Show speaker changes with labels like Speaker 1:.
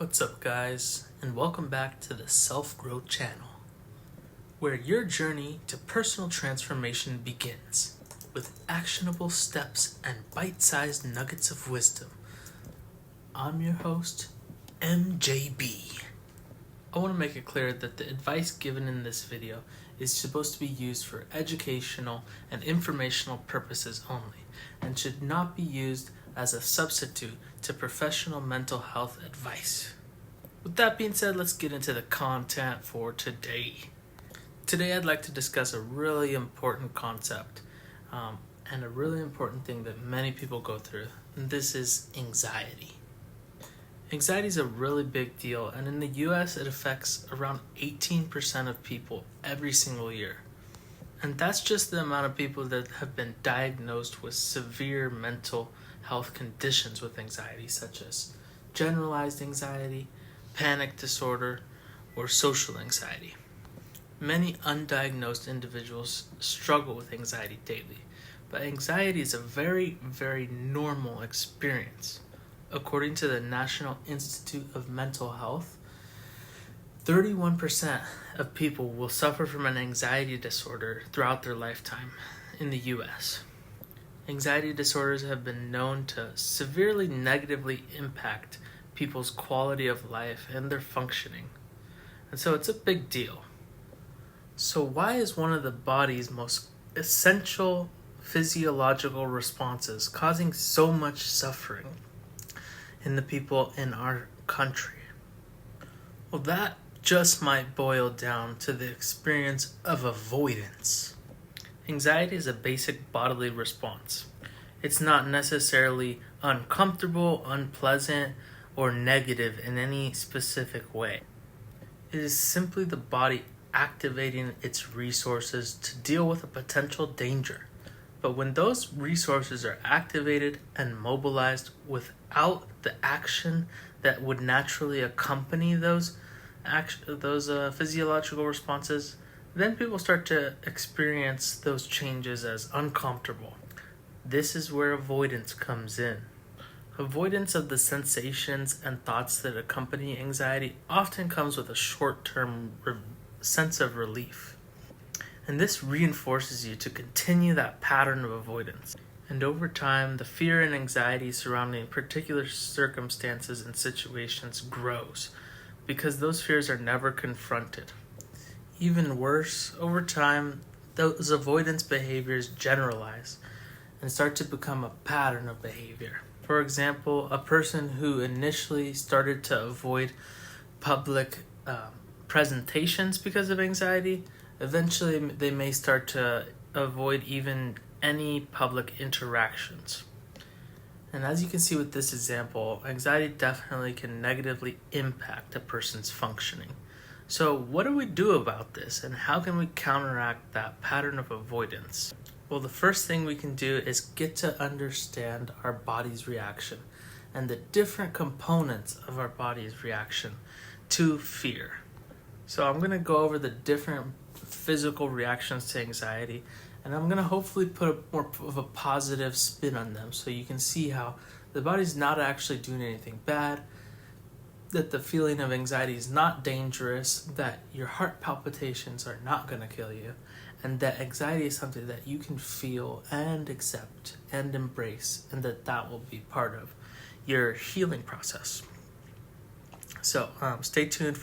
Speaker 1: What's up, guys, and welcome back to the Self Growth Channel, where your journey to personal transformation begins with actionable steps and bite-sized nuggets of wisdom. I'm your host, MJB. I want to make it clear that the advice given in this video is supposed to be used for educational and informational purposes only, and should not be used as a substitute to professional mental health advice. With that being said, let's get into the content for today. Today I'd like to discuss a really important concept and a really important thing that many people go through, and this is anxiety. Anxiety is a really big deal, and in the US it affects around 18% of people every single year. And that's just the amount of people that have been diagnosed with severe mental health conditions with anxiety, such as generalized anxiety, panic disorder, or social anxiety. Many undiagnosed individuals struggle with anxiety daily, but anxiety is a very, very normal experience. According to the National Institute of Mental Health, 31% of people will suffer from an anxiety disorder throughout their lifetime in the US. Anxiety disorders have been known to severely negatively impact people's quality of life and their functioning. And so it's a big deal. So why is one of the body's most essential physiological responses causing so much suffering in the people in our country? Well, that just might boil down to the experience of avoidance. Anxiety is a basic bodily response. It's not necessarily uncomfortable, unpleasant, or negative in any specific way. It is simply the body activating its resources to deal with a potential danger. But when those resources are activated and mobilized without the action that would naturally accompany those physiological responses, then people start to experience those changes as uncomfortable. This is where avoidance comes in. Avoidance of the sensations and thoughts that accompany anxiety often comes with a short-term sense of relief. And this reinforces you to continue that pattern of avoidance. And over time, the fear and anxiety surrounding particular circumstances and situations grows because those fears are never confronted. Even worse, over time, those avoidance behaviors generalize and start to become a pattern of behavior. For example, a person who initially started to avoid public presentations because of anxiety, eventually they may start to avoid even any public interactions. And as you can see with this example, anxiety definitely can negatively impact a person's functioning. So what do we do about this, and how can we counteract that pattern of avoidance? Well, the first thing we can do is get to understand our body's reaction and the different components of our body's reaction to fear. So I'm going to go over the different physical reactions to anxiety, and I'm going to hopefully put more of a positive spin on them so you can see how the body's not actually doing anything bad, that the feeling of anxiety is not dangerous, that your heart palpitations are not going to kill you, and that anxiety is something that you can feel and accept and embrace, and that will be part of your healing process. So stay tuned